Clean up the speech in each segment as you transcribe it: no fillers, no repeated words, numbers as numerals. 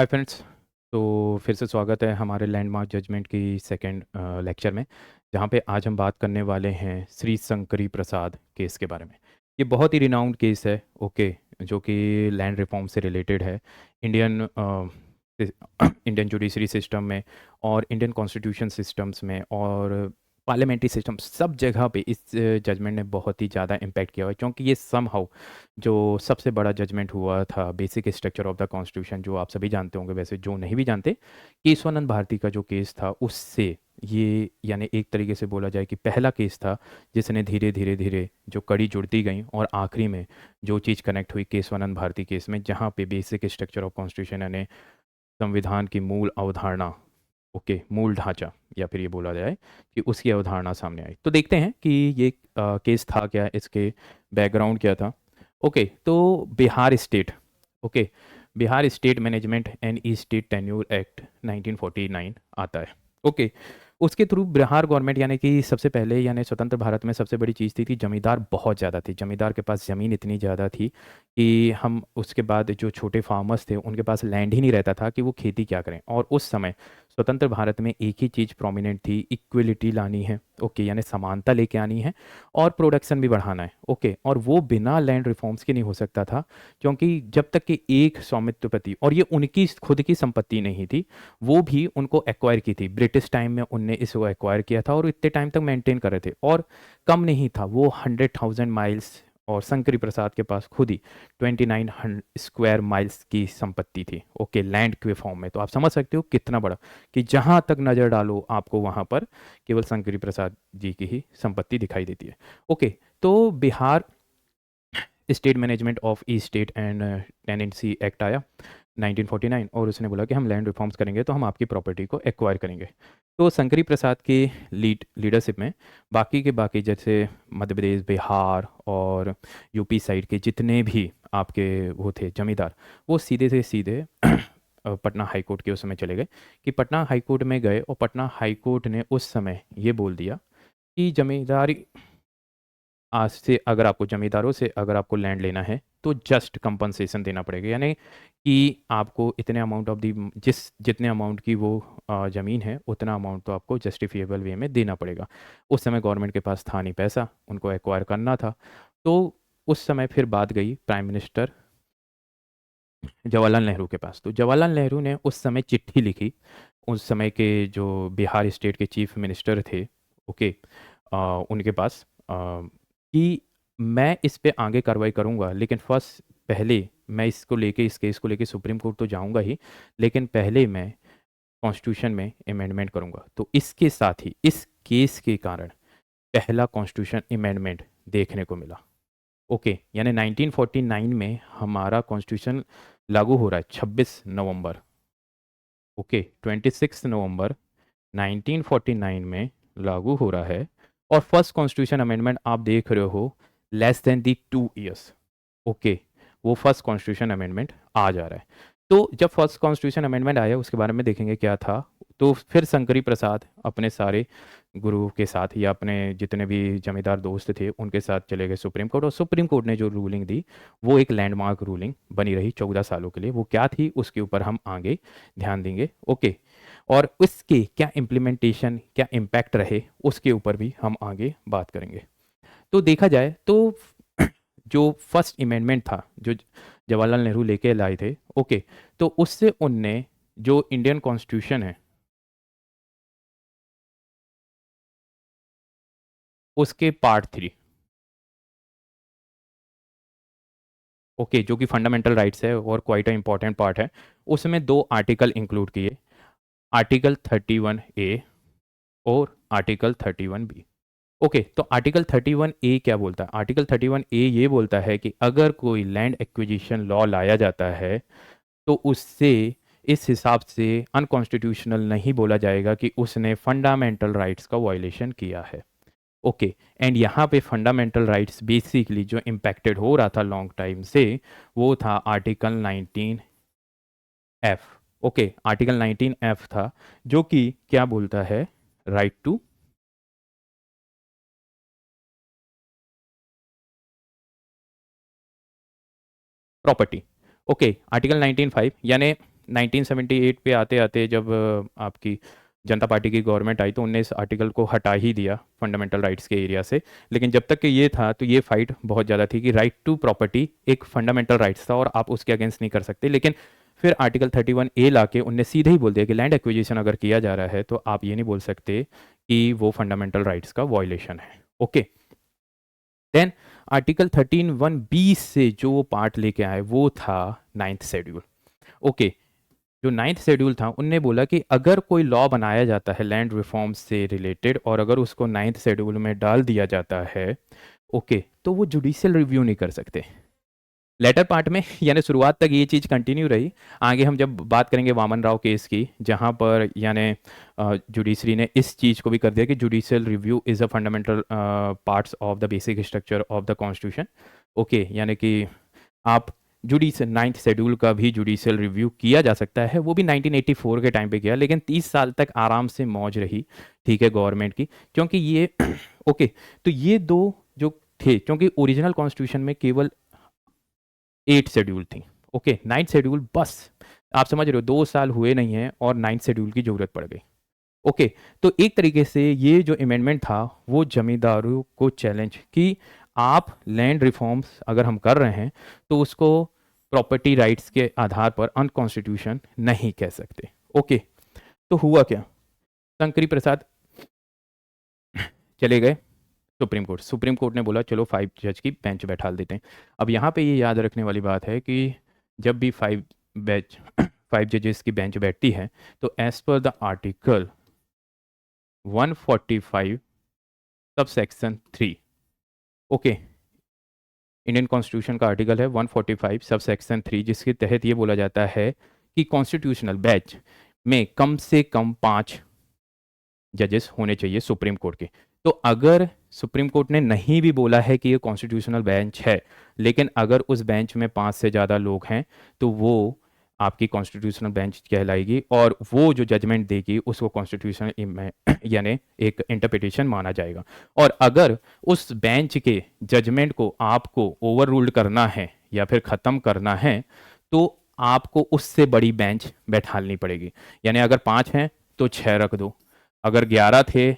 Hi friends. तो फिर से स्वागत है हमारे लैंडमार्क जजमेंट की सेकंड लेक्चर में, जहाँ पे आज हम बात करने वाले हैं श्री शंकरी प्रसाद केस के बारे में। ये बहुत ही रिनाउंड केस है, ओके, जो कि लैंड रिफॉर्म से रिलेटेड है। इंडियन इंडियन जुडिशरी सिस्टम में और इंडियन कॉन्स्टिट्यूशन सिस्टम्स में और पार्लियामेंट्री सिस्टम सब जगह पे इस जजमेंट ने बहुत ही ज़्यादा इम्पैक्ट किया हुआ है, क्योंकि ये समहाउ जो सबसे बड़ा जजमेंट हुआ था basic structure of the constitution, जो आप सभी जानते होंगे, वैसे जो नहीं भी जानते, केशवानंद भारती का जो केस था उससे ये, यानी एक तरीके से बोला जाए कि पहला केस था जिसने धीरे धीरे धीरे जो कड़ी जुड़ती गई और आखिरी में जो चीज़ कनेक्ट हुई केशवानंद भारती केस में, जहाँ पे बेसिक स्ट्रक्चर ऑफ कॉन्स्टिट्यूशन यानी संविधान की मूल अवधारणा, ओके, मूल ढांचा, या फिर ये बोला जाए कि उसकी अवधारणा सामने आई। तो देखते हैं कि ये केस था क्या, इसके बैकग्राउंड क्या था। ओके, तो Bihar state, okay, Bihar state management and E state tenure act 1949 आता है। ओके, उसके थ्रू बिहार गवर्नमेंट, यानी कि सबसे पहले, यानी स्वतंत्र भारत में सबसे बड़ी चीज़ थी जमींदार बहुत ज़्यादा थे, जमींदार के पास ज़मीन इतनी ज़्यादा थी कि हम उसके बाद जो छोटे फार्मर्स थे उनके पास लैंड ही नहीं रहता था कि वो खेती क्या करें। और उस समय स्वतंत्र भारत में एक ही चीज़ प्रोमिनेंट थी, इक्वलिटी लानी है, ओके, यानी समानता लेके आनी है और प्रोडक्शन भी बढ़ाना है, ओके, और वो बिना लैंड रिफॉर्म्स के नहीं हो सकता था, क्योंकि जब तक कि एक स्वामित्वपति, और ये उनकी खुद की संपत्ति नहीं थी, वो भी उनको एक्वायर की थी, ब्रिटिश टाइम में उनने इसको एक्वायर किया था और इतने टाइम तक मेंटेन कर रहे थे, और कम नहीं था वो 100,000 माइल्स, और शंकरी प्रसाद के पास खुद ही 2900 स्क्वायर माइल्स की संपत्ति थी, ओके, लैंड के फॉर्म में। तो आप समझ सकते हो कितना बड़ा, कि जहां तक नज़र डालो आपको वहां पर केवल शंकरी प्रसाद जी की ही संपत्ति दिखाई देती है। ओके, तो Bihar state management of E state and tenancy act आया 1949, और उसने बोला कि हम लैंड रिफॉर्म्स करेंगे तो हम आपकी प्रॉपर्टी को एक्वायर करेंगे। तो शंकरी प्रसाद की लीडरशिप में बाकी के बाकी, जैसे मध्य प्रदेश, बिहार और यूपी साइड के जितने भी आपके वो थे जमींदार, वो सीधे से सीधे पटना हाई कोर्ट के उस समय चले गए, कि पटना हाई कोर्ट में गए, और पटना हाई कोर्ट ने उस समय ये बोल दिया कि जमींदारी, आज से अगर आपको जमींदारों से अगर आपको लैंड लेना है तो जस्ट कंपनसेशन देना पड़ेगा, यानी कि आपको इतने अमाउंट ऑफ दी, जितने अमाउंट की वो ज़मीन है उतना अमाउंट तो आपको जस्टिफिएबल वे में देना पड़ेगा। उस समय गवर्नमेंट के पास था नहीं पैसा, उनको एक्वायर करना था। तो उस समय फिर बात गई प्राइम मिनिस्टर जवाहरलाल नेहरू के पास। तो जवाहरलाल नेहरू ने उस समय चिट्ठी लिखी, उस समय के जो बिहार स्टेट के चीफ मिनिस्टर थे, ओके, उनके पास, कि मैं इस पे आगे कार्रवाई करूंगा, लेकिन फर्स्ट, पहले मैं इसको लेके, इस केस को लेके सुप्रीम कोर्ट तो जाऊंगा ही, लेकिन पहले मैं कॉन्स्टिट्यूशन में अमेंडमेंट करूंगा। तो इसके साथ ही इस केस के कारण पहला कॉन्स्टिट्यूशन अमेंडमेंट देखने को मिला, ओके, यानी 1949 में हमारा कॉन्स्टिट्यूशन लागू हो रहा है 26 नवंबर, ओके, 26 नवंबर 1949 में लागू हो रहा है। और फर्स्ट कॉन्स्टिट्यूशन अमेंडमेंट आप देख रहे हो लेस देन दी 2 इयर्स, ओके, वो फर्स्ट कॉन्स्टिट्यूशन अमेंडमेंट आ जा रहा है। तो जब फर्स्ट कॉन्स्टिट्यूशन अमेंडमेंट आया उसके बारे में देखेंगे क्या था। तो फिर शंकरी प्रसाद अपने सारे गुरु के साथ या अपने जितने भी जमींदार दोस्त थे उनके साथ चले गए सुप्रीम कोर्ट, और सुप्रीम कोर्ट ने जो रूलिंग दी वो एक लैंडमार्क रूलिंग बनी रही 14 सालों के लिए। वो क्या थी उसके ऊपर हम आगे ध्यान देंगे, ओके, और उसके क्या इम्प्लीमेंटेशन, क्या इम्पैक्ट रहे उसके ऊपर भी हम आगे बात करेंगे। तो देखा जाए तो जो फर्स्ट अमेंडमेंट था जो जवाहरलाल नेहरू लेके लाए थे, ओके, तो उससे उनने जो इंडियन कॉन्स्टिट्यूशन है उसके पार्ट 3, ओके, जो कि फंडामेंटल राइट्स है और क्वाइट अ इंपॉर्टेंट पार्ट है, उसमें 2 आर्टिकल इंक्लूड किए, आर्टिकल 31A और आर्टिकल 31B। ओके, तो आर्टिकल 31A क्या बोलता है? आर्टिकल 31A ये बोलता है कि अगर कोई लैंड एक्विजिशन लॉ लाया जाता है तो उससे इस हिसाब से अनकॉन्स्टिट्यूशनल नहीं बोला जाएगा कि उसने फंडामेंटल राइट्स का वायलेशन किया है, ओके। एंड यहाँ पे फंडामेंटल राइट्स बेसिकली जो इम्पैक्टेड हो रहा था लॉन्ग टाइम से, वो था article 19F, okay, article 19F था, जो कि क्या बोलता है, right to property, okay. Article 19(5) यानी 1978 पे आते आते जब आपकी जनता पार्टी की गवर्नमेंट आई तो उनने इस आर्टिकल को हटा ही दिया फंडामेंटल राइट्स के एरिया से। लेकिन जब तक कि ये था तो ये फाइट बहुत ज़्यादा थी कि राइट टू प्रॉपर्टी एक फंडामेंटल राइट्स था और आप उसके अगेंस्ट नहीं कर सकते। लेकिन फिर आर्टिकल 31A लाके उनने सीधे ही बोल दिया कि लैंड एक्विजिशन अगर किया जा रहा है तो आप ये नहीं बोल सकते कि वो फंडामेंटल राइट्स का वॉयलेशन है। ओके, देन आर्टिकल 13(1)(b) से जो पार्ट लेके आए वो था 9th शेड्यूल। ओके, जो 9th शेड्यूल था उनने बोला कि अगर कोई लॉ बनाया जाता है लैंड रिफॉर्म से रिलेटेड और अगर उसको 9th शेड्यूल में डाल दिया जाता है, ओके, तो वो जुडिशियल रिव्यू नहीं कर सकते। लेटर पार्ट में यानी शुरुआत तक ये चीज़ कंटिन्यू रही। आगे हम जब बात करेंगे वामन राव केस की, जहाँ पर यानी जुडिशरी ने इस चीज़ को भी कर दिया कि judicial review is a fundamental parts of the basic structure of the constitution. Okay, यानी कि आप जुडिशियल 9th शेड्यूल का भी जुडिशियल रिव्यू किया जा सकता है। वो भी 1984 के टाइम पे किया, लेकिन 30 साल तक आराम से मौज रही, ठीक है, गवर्नमेंट की, क्योंकि ये ओके, तो ये दो जो थे, क्योंकि ओरिजिनल कॉन्स्टिट्यूशन में केवल 8 शेड्यूल थी। ओके, 9th शेड्यूल बस आप समझ रहे हो 2 साल हुए नहीं हैं और 9th शेड्यूल की ज़रूरत पड़ गई। ओके, तो एक तरीके से ये जो अमेंडमेंट था वो जमींदारों को चैलेंज कि आप लैंड रिफॉर्म्स अगर हम कर रहे हैं तो उसको प्रॉपर्टी राइट्स के आधार पर अनकॉन्स्टिट्यूशन नहीं कह सकते। ओके, तो हुआ क्या, शंकरी प्रसाद चले गए सुप्रीम कोर्ट। सुप्रीम कोर्ट ने बोला चलो 5 जज की बेंच बैठा देते हैं। अब यहाँ पे ये याद रखने वाली बात है कि जब भी 5 जजेस की बेंच बैठती है तो as per the article 145 sub section 3, okay, Indian constitution का आर्टिकल है 145 सब सेक्शन 3, जिसके तहत ये बोला जाता है कि कॉन्स्टिट्यूशनल बेंच में कम से कम 5 जजेस होने चाहिए सुप्रीम कोर्ट के। तो अगर सुप्रीम कोर्ट ने नहीं भी बोला है कि ये कॉन्स्टिट्यूशनल बेंच है, लेकिन अगर उस बेंच में 5 से ज़्यादा लोग हैं तो वो आपकी कॉन्स्टिट्यूशनल बेंच कहलाएगी और वो जो जजमेंट देगी उसको कॉन्स्टिट्यूशनल यानी एक इंटरप्रिटेशन माना जाएगा। और अगर उस बेंच के जजमेंट को आपको ओवर रूल्ड करना है या फिर ख़त्म करना है तो आपको उससे बड़ी बेंच बैठालनी पड़ेगी। यानी अगर 5 हैं तो 6 रख दो, अगर 11 थे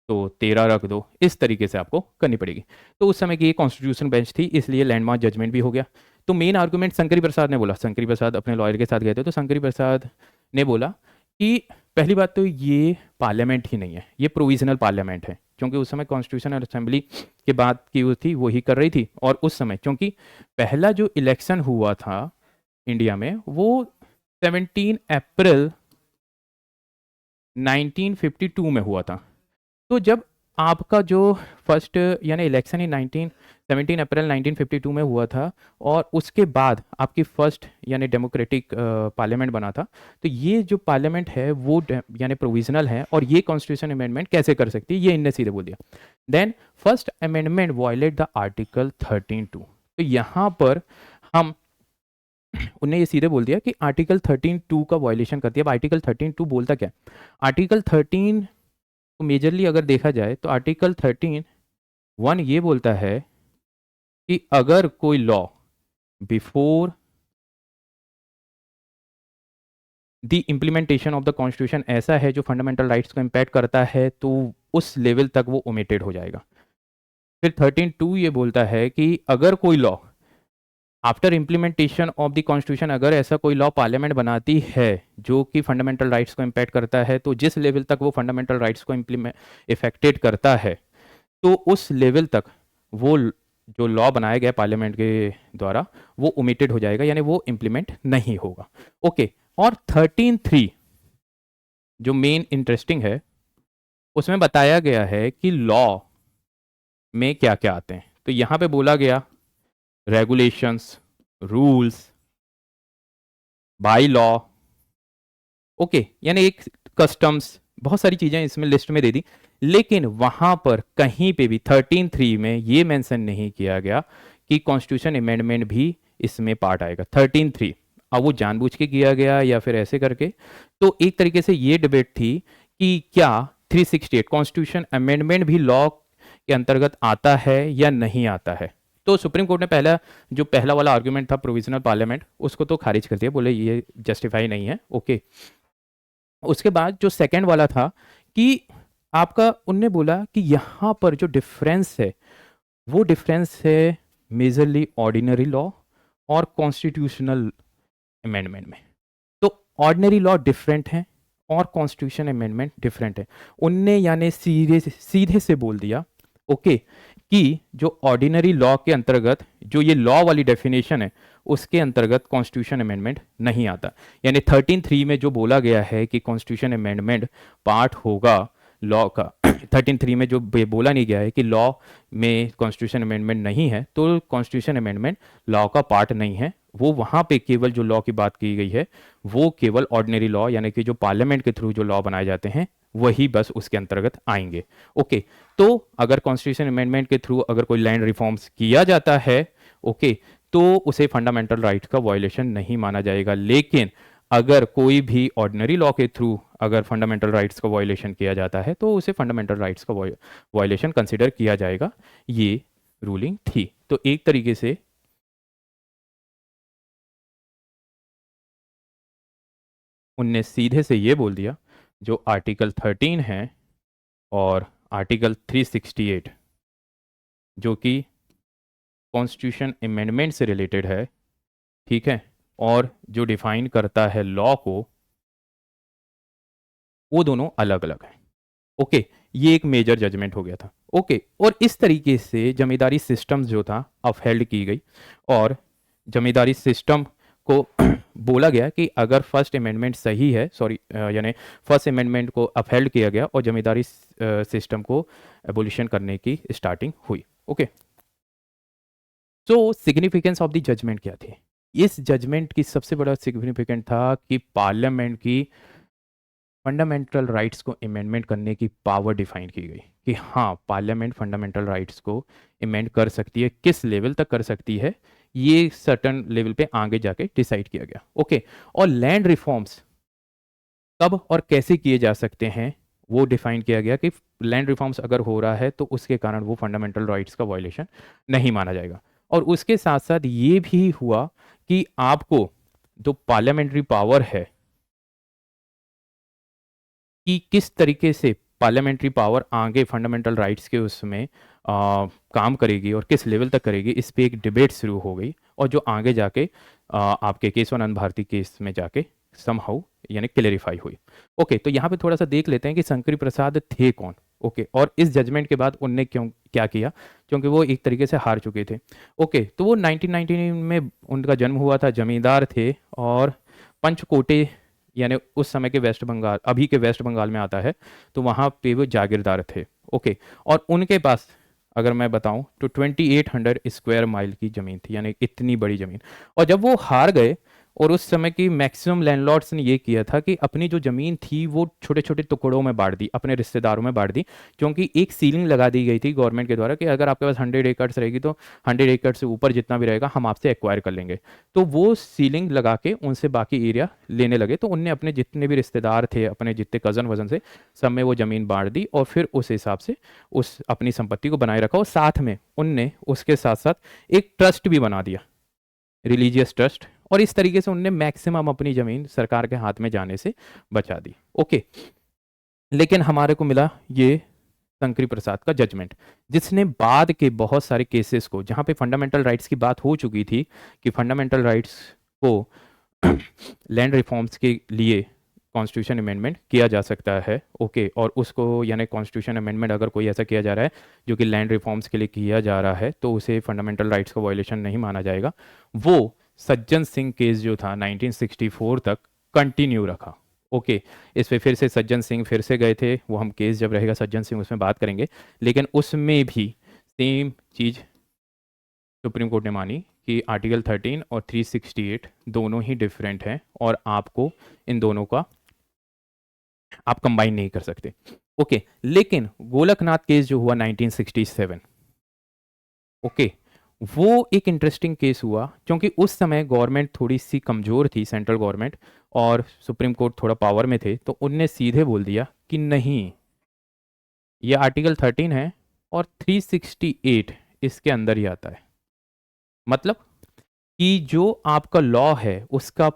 तो 13 रख दो, इस तरीके से आपको करनी पड़ेगी। तो उस समय की ये कॉन्स्टिट्यूशन बेंच थी, इसलिए लैंडमार्क जजमेंट भी हो गया। तो मेन आर्गूमेंट शंकरी प्रसाद ने बोला, शंकरी प्रसाद अपने लॉयर के साथ गए थे, तो शंकरी प्रसाद ने बोला कि पहली बात तो ये पार्लियामेंट ही नहीं है, ये प्रोविजनल पार्लियामेंट है, क्योंकि उस समय कॉन्स्टिट्यूशनल असेंबली के बाद की वो थी वही कर रही थी। और उस समय क्योंकि पहला जो इलेक्शन हुआ था इंडिया में वो 17 अप्रैल 1952 में हुआ था। तो जब आपका जो फर्स्ट यानी इलेक्शन ही 17 अप्रैल 1952 में हुआ था और उसके बाद आपकी फर्स्ट यानी डेमोक्रेटिक पार्लियामेंट बना था, तो ये जो पार्लियामेंट है वो यानी प्रोविजनल है और ये कॉन्स्टिट्यूशन अमेंडमेंट कैसे कर सकती है, ये इनने सीधे बोल दिया। Then first amendment violate the article 13(2). तो यहाँ पर हम उन्हें ये सीधे बोल दिया कि आर्टिकल 13(2) का वायलेशन करती है। अब आर्टिकल 13(2) बोलता क्या, आर्टिकल 13 तो मेजरली अगर देखा जाए तो आर्टिकल 13(1) ये बोलता है कि अगर कोई law before the implementation of the constitution ऐसा है जो फंडामेंटल राइट्स को इम्पैक्ट करता है तो उस लेवल तक वो ओमिटेड हो जाएगा। फिर 13(2) ये बोलता है कि अगर कोई law after implementation of the constitution, अगर ऐसा कोई लॉ पार्लियामेंट बनाती है जो कि फंडामेंटल राइट्स को इम्पैक्ट करता है तो जिस लेवल तक वो फंडामेंटल राइट्स को इफेक्टेड करता है तो उस लेवल तक वो जो लॉ बनाया गया पार्लियामेंट के द्वारा वो ओमिटेड हो जाएगा, यानी वो इम्प्लीमेंट नहीं होगा। ओके, और 13(3) जो मेन इंटरेस्टिंग है उसमें बताया गया है कि लॉ में क्या क्या आते हैं। तो यहाँ पे बोला गया regulations, rules, by law, okay, यानी एक कस्टम्स, बहुत सारी चीज़ें इसमें लिस्ट में दे दी, लेकिन वहाँ पर कहीं पे भी 13(3) में ये मेंशन नहीं किया गया कि कॉन्स्टिट्यूशन अमेंडमेंट भी इसमें पार्ट आएगा। 13(3) अब वो जानबूझ के किया गया या फिर ऐसे करके, तो एक तरीके से ये डिबेट थी कि क्या 368 कॉन्स्टिट्यूशन अमेंडमेंट भी लॉ के अंतर्गत आता है या नहीं आता है। तो सुप्रीम कोर्ट ने पहला वाला आर्ग्यूमेंट था प्रोविजनल पार्लियामेंट, उसको तो खारिज कर दिया, बोले ये जस्टिफाई नहीं है। ओके, उसके बाद जो सेकंड वाला था कि आपका, उनने बोला कि यहाँ पर जो डिफरेंस है वो डिफरेंस है मेजरली ऑर्डिनरी लॉ और कॉन्स्टिट्यूशनल अमेंडमेंट में। तो ऑर्डिनरी लॉ डिफरेंट है और कॉन्स्टिट्यूशन अमेंडमेंट डिफरेंट है। उनने यानी सीधे से बोल दिया ओके कि जो ऑर्डिनरी लॉ के अंतर्गत जो ये लॉ वाली डेफिनेशन है उसके अंतर्गत कॉन्स्टिट्यूशन अमेंडमेंट नहीं आता। यानी 13(3) में जो बोला गया है कि कॉन्स्टिट्यूशन अमेंडमेंट पार्ट होगा लॉ का 13(3) में जो बोला नहीं गया है कि लॉ में कॉन्स्टिट्यूशन अमेंडमेंट नहीं है, तो कॉन्स्टिट्यूशन अमेंडमेंट लॉ का पार्ट नहीं है। वो वहाँ पे केवल जो लॉ की बात की गई है वो केवल ऑर्डिनरी लॉ यानी कि जो पार्लियामेंट के थ्रू जो लॉ बनाए जाते हैं वही बस उसके अंतर्गत आएंगे। ओके, तो अगर कॉन्स्टिट्यूशन अमेंडमेंट के थ्रू अगर कोई लैंड रिफॉर्म्स किया जाता है ओके, तो उसे फंडामेंटल राइट का वायलेशन नहीं माना जाएगा। लेकिन अगर कोई भी ऑर्डिनरी लॉ के थ्रू अगर फंडामेंटल राइट्स का वायलेशन किया जाता है तो उसे फंडामेंटल राइट्स का वायलेशन कंसिडर किया जाएगा। ये रूलिंग थी। तो एक तरीके से उनने सीधे से ये बोल दिया जो आर्टिकल 13 है और आर्टिकल 368 जो कि कॉन्स्टिट्यूशन अमेंडमेंट से रिलेटेड है, ठीक है, और जो डिफाइन करता है लॉ को, वो दोनों अलग अलग हैं। ओके, ये एक मेजर जजमेंट हो गया था। ओके, और इस तरीके से जमींदारी सिस्टम जो था अपहेल्ड की गई और जमींदारी सिस्टम को बोला गया कि अगर फर्स्ट अमेंडमेंट सही है, सॉरी यानी फर्स्ट अमेंडमेंट को अपहेल्ड किया गया और जमींदारी सिस्टम को एबोलिशन करने की स्टार्टिंग हुई। ओके, तो सिग्निफिकेंस ऑफ द जजमेंट क्या थी? इस जजमेंट की सबसे बड़ा सिग्निफिकेंट था कि पार्लियामेंट की फंडामेंटल राइट्स को अमेंडमेंट करने की पावर डिफाइन की गई कि हाँ, पार्लियामेंट फंडामेंटल राइट्स को अमेंड कर सकती है। किस लेवल तक कर सकती है ये सर्टन लेवल पे आगे जाके डिसाइड किया गया। ओके, और लैंड रिफॉर्म्स कब और कैसे किए जा सकते हैं वो डिफाइन किया गया कि लैंड रिफॉर्म्स अगर हो रहा है तो उसके कारण वो फंडामेंटल राइट्स का वायलेशन नहीं माना जाएगा। और उसके साथ साथ ये भी हुआ कि आपको जो पार्लियामेंट्री पावर है कि किस तरीके से पार्लियामेंट्री पावर आगे फंडामेंटल राइट्स के उसमें काम करेगी और किस लेवल तक करेगी, इस पे एक डिबेट शुरू हो गई और जो आगे जाके आपके केशवानंद भारती केस में जाके समहाउ यानी क्लेरिफाई हुई। ओके, तो यहाँ पे थोड़ा सा देख लेते हैं कि शंकरी प्रसाद थे कौन। ओके, और इस जजमेंट के बाद उनने क्यों क्या किया, क्योंकि वो एक तरीके से हार चुके थे। ओके, तो वो 1919 में उनका जन्म हुआ था, जमींदार थे और पंचकोटे यानी उस समय के वेस्ट बंगाल, अभी के वेस्ट बंगाल में आता है, तो वहाँ पे वो जागीरदार थे। ओके, और उनके पास अगर मैं बताऊं तो 2800 स्क्वायर माइल की ज़मीन थी, यानी इतनी बड़ी ज़मीन। और जब वो हार गए और उस समय की मैक्सिमम लैंडलॉर्ड्स ने ये किया था कि अपनी जो ज़मीन थी वो छोटे छोटे टुकड़ों में बांट दी, अपने रिश्तेदारों में बांट दी, क्योंकि एक सीलिंग लगा दी गई थी गवर्नमेंट के द्वारा कि अगर आपके पास 100 एकड़्स रहेगी तो 100 एकड़ से ऊपर जितना भी रहेगा हम आपसे एक्वायर कर लेंगे। तो वो सीलिंग लगा के उनसे बाकी एरिया लेने लगे। तो उनने अपने जितने भी रिश्तेदार थे, अपने जितने कज़न वजन से सब में वो ज़मीन बांट दी और फिर उस हिसाब से उस अपनी संपत्ति को बनाए रखा। और साथ में उनने उसके साथ साथ एक ट्रस्ट भी बना दिया, रिलीजियस ट्रस्ट, और इस तरीके से उनने मैक्सिमम अपनी ज़मीन सरकार के हाथ में जाने से बचा दी। ओके, लेकिन हमारे को मिला ये शंकरी प्रसाद का जजमेंट, जिसने बाद के बहुत सारे केसेस को, जहाँ पे फंडामेंटल राइट्स की बात हो चुकी थी कि फंडामेंटल राइट्स को लैंड रिफॉर्म्स के लिए कॉन्स्टिट्यूशन अमेंडमेंट किया जा सकता है। ओके, और उसको यानी कॉन्स्टिट्यूशन अमेंडमेंट अगर कोई ऐसा किया जा रहा है जो कि लैंड रिफॉर्म्स के लिए किया जा रहा है तो उसे फंडामेंटल राइट्स का वायलेशन नहीं माना जाएगा। वो सज्जन सिंह केस जो था 1964 तक कंटिन्यू रखा। ओके, इस पे फिर से सज्जन सिंह फिर से गए थे, वो हम केस जब रहेगा सज्जन सिंह उसमें बात करेंगे। लेकिन उसमें भी सेम चीज़ सुप्रीम कोर्ट ने मानी कि आर्टिकल 13 और 368 दोनों ही डिफरेंट हैं और आपको इन दोनों का आप कंबाइन नहीं कर सकते। ओके, लेकिन गोलकनाथ केस जो हुआ 1967, ओके, वो एक इंटरेस्टिंग केस हुआ क्योंकि उस समय गवर्नमेंट थोड़ी सी कमज़ोर थी, सेंट्रल गवर्नमेंट, और सुप्रीम कोर्ट थोड़ा पावर में थे, तो उनने सीधे बोल दिया कि नहीं, ये आर्टिकल 13 है और 368 इसके अंदर ही आता है। मतलब कि जो आपका लॉ है उसका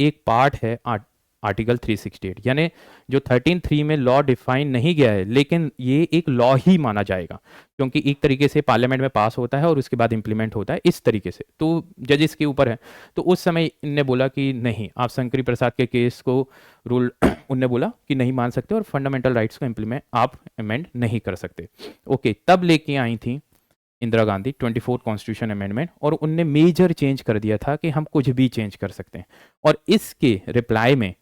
एक पार्ट है आर्टिकल 368, यानी जो 13(3) में लॉ डिफाइन नहीं गया है लेकिन ये एक लॉ ही माना जाएगा, क्योंकि एक तरीके से पार्लियामेंट में पास होता है और उसके बाद इंप्लीमेंट होता है इस तरीके से, तो जजेस के ऊपर है। तो उस समय इनने बोला कि नहीं, आप शंकरी प्रसाद के केस को रूल उनने बोला कि नहीं मान सकते और फंडामेंटल राइट्स को इम्प्लीमेंट आप अमेंड नहीं कर सकते। ओके, तब लेके आई थी इंदिरा गांधी 24 कॉन्स्टिट्यूशन अमेंडमेंट, और उनने मेजर चेंज कर दिया था कि हम कुछ भी चेंज कर सकते हैं। और इसके रिप्लाई में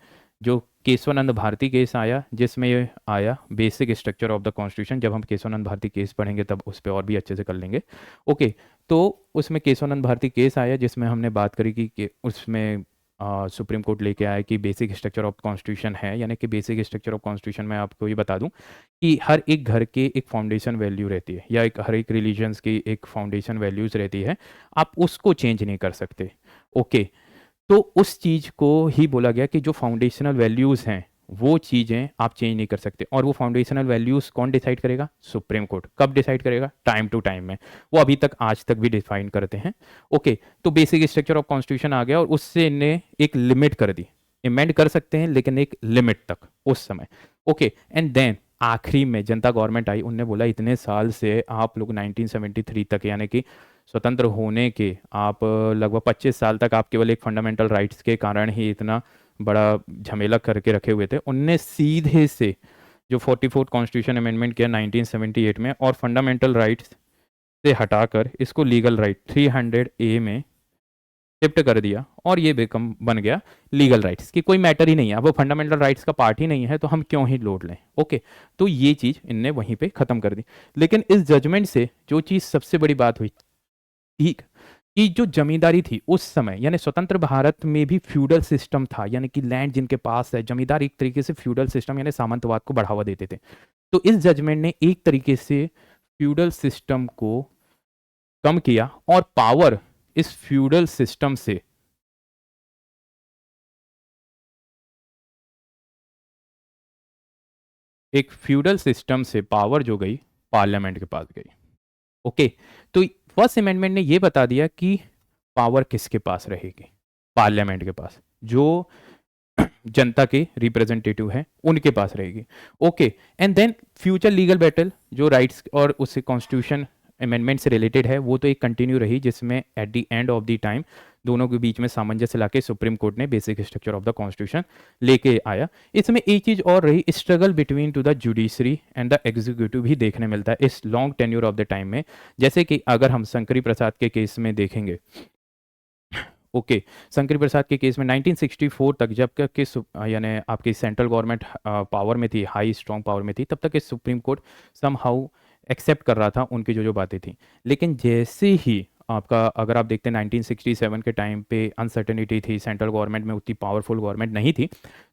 जो केशवानंद भारती केस आया, जिसमें ये आया basic structure of the constitution, जब हम केशवानंद भारती केस पढ़ेंगे तब उस पर और भी अच्छे से कर लेंगे। ओके, तो उसमें केशवानंद भारती केस आया जिसमें हमने बात करी कि उसमें सुप्रीम कोर्ट लेके आया कि बेसिक स्ट्रक्चर ऑफ कॉन्स्टिट्यूशन है, यानी कि बेसिक स्ट्रक्चर ऑफ कॉन्स्टिट्यूशन में आपको ये बता दूं कि हर एक घर के एक फाउंडेशन वैल्यू रहती है, या हर एक रिलीजन्स की एक फाउंडेशन वैल्यूज रहती है, आप उसको चेंज नहीं कर सकते। ओके, तो उस चीज़ को ही बोला गया कि जो फाउंडेशनल वैल्यूज़ हैं वो चीज़ें आप चेंज नहीं कर सकते, और वो फाउंडेशनल वैल्यूज़ कौन डिसाइड करेगा? Supreme court. कब डिसाइड करेगा? टाइम टू टाइम में। वो अभी तक आज तक भी डिफाइन करते हैं। ओके, तो बेसिक स्ट्रक्चर ऑफ कॉन्स्टिट्यूशन आ गया और उससे इन्हें एक लिमिट कर दी, इमेंड कर सकते हैं लेकिन एक लिमिट तक उस समय। ओके, एंड देन आखिरी में जनता गवर्नमेंट आई, उनने बोला इतने साल से आप लोग 1973 तक, यानी कि स्वतंत्र होने के आप लगभग 25 साल तक आप केवल एक फंडामेंटल राइट्स के कारण ही इतना बड़ा झमेला करके रखे हुए थे। उनने सीधे से जो 44 कॉन्स्टिट्यूशन अमेंडमेंट किया 1978 में, और फंडामेंटल राइट्स से हटाकर इसको लीगल राइट 300A में शिफ्ट कर दिया, और ये बेकम बन गया लीगल राइट्स की कोई मैटर ही नहीं है, अब वो फंडामेंटल राइट्स का पार्ट ही नहीं है, तो हम क्यों ही लोड लें। ओके, तो ये चीज़ इनने वहीं पे ख़त्म कर दी। लेकिन इस जजमेंट से जो चीज़ सबसे बड़ी बात हुई, ठीक, कि जो जमींदारी थी उस समय, यानी स्वतंत्र भारत में भी फ्यूडल सिस्टम था, यानी कि लैंड जिनके पास है, जमींदार एक तरीके से फ्यूडल सिस्टम यानी सामंतवाद को बढ़ावा देते थे। तो इस जजमेंट ने एक तरीके से फ्यूडल सिस्टम को कम किया, और पावर इस फ्यूडल सिस्टम से एक फ्यूडल सिस्टम से पावर जो गई पार्लियामेंट के पास गई। ओके, तो फर्स्ट अमेंडमेंट ने ये बता दिया कि पावर किसके पास रहेगी? पार्लियामेंट के पास, जो जनता के रिप्रेजेंटेटिव हैं उनके पास रहेगी। Okay, and then future legal battle जो राइट्स और उससे कॉन्स्टिट्यूशन अमेंडमेंट से रिलेटेड है वो तो एक कंटिन्यू रही, जिसमें at the end of the time दोनों के बीच में सामंजस्य लाके सुप्रीम कोर्ट ने basic structure of the constitution लेके आया। इसमें एक चीज़ और रही, struggle between two the judiciary and the executive भी देखने मिलता है इस long tenure of the time में। जैसे कि अगर हम शंकरी प्रसाद के केस में देखेंगे, ओके, शंकर प्रसाद के केस में 1964 तक जब तक कि यानी आपकी सेंट्रल गवर्नमेंट पावर में थी, हाई स्ट्रॉन्ग पावर में थी, तब तक Supreme Court somehow accept कर रहा था उनकी जो जो बातें थी। लेकिन जैसे ही आपका अगर आप देखते हैं 1967 के टाइम पे अनसर्टेनिटी थी, सेंट्रल गवर्नमेंट में उतनी पावरफुल गवर्नमेंट नहीं थी,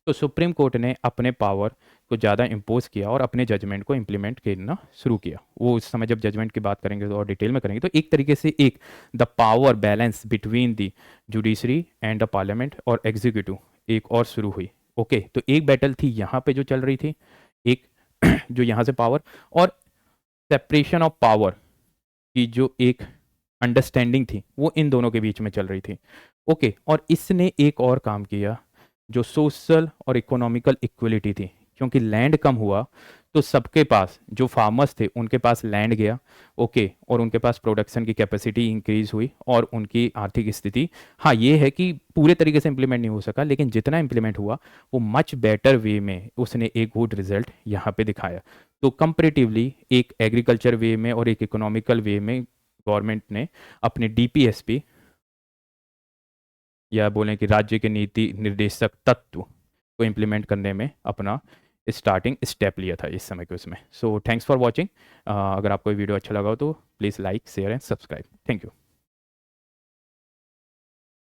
तो सुप्रीम कोर्ट ने अपने पावर को ज़्यादा इम्पोज किया और अपने जजमेंट को इम्प्लीमेंट करना शुरू किया। वो उस समय जब जजमेंट की बात करेंगे तो और डिटेल में करेंगे, तो एक तरीके से एक the power balance between the judiciary and the parliament और एग्जीक्यूटिव एक और शुरू हुई। ओके, तो एक बैटल थी यहाँ पे जो चल रही थी, एक जो यहाँ से पावर और सेपरेशन ऑफ पावर की जो एक अंडरस्टैंडिंग थी वो इन दोनों के बीच में चल रही थी। ओके, और इसने एक और काम किया जो सोशल और इकोनॉमिकल इक्वलिटी थी, क्योंकि लैंड कम हुआ तो सबके पास जो फार्मर्स थे उनके पास लैंड गया। ओके, और उनके पास प्रोडक्शन की कैपेसिटी इंक्रीज हुई और उनकी आर्थिक स्थिति, हाँ ये है कि पूरे तरीके से इंप्लीमेंट नहीं हो सका, लेकिन जितना इंप्लीमेंट हुआ वो मच बेटर वे में उसने एक गुड रिजल्ट यहाँ पे दिखाया। तो कंपेरेटिवली एक एग्रीकल्चर वे में और एक इकोनॉमिकल वे में गवर्नमेंट ने अपने डीपीएसपी या बोलें कि राज्य के नीति निर्देशक तत्व को इम्प्लीमेंट करने में अपना स्टार्टिंग स्टेप लिया था इस समय के उसमें। So thanks for watching. अगर आपको वीडियो अच्छा लगा हो तो please like share and subscribe. Thank you.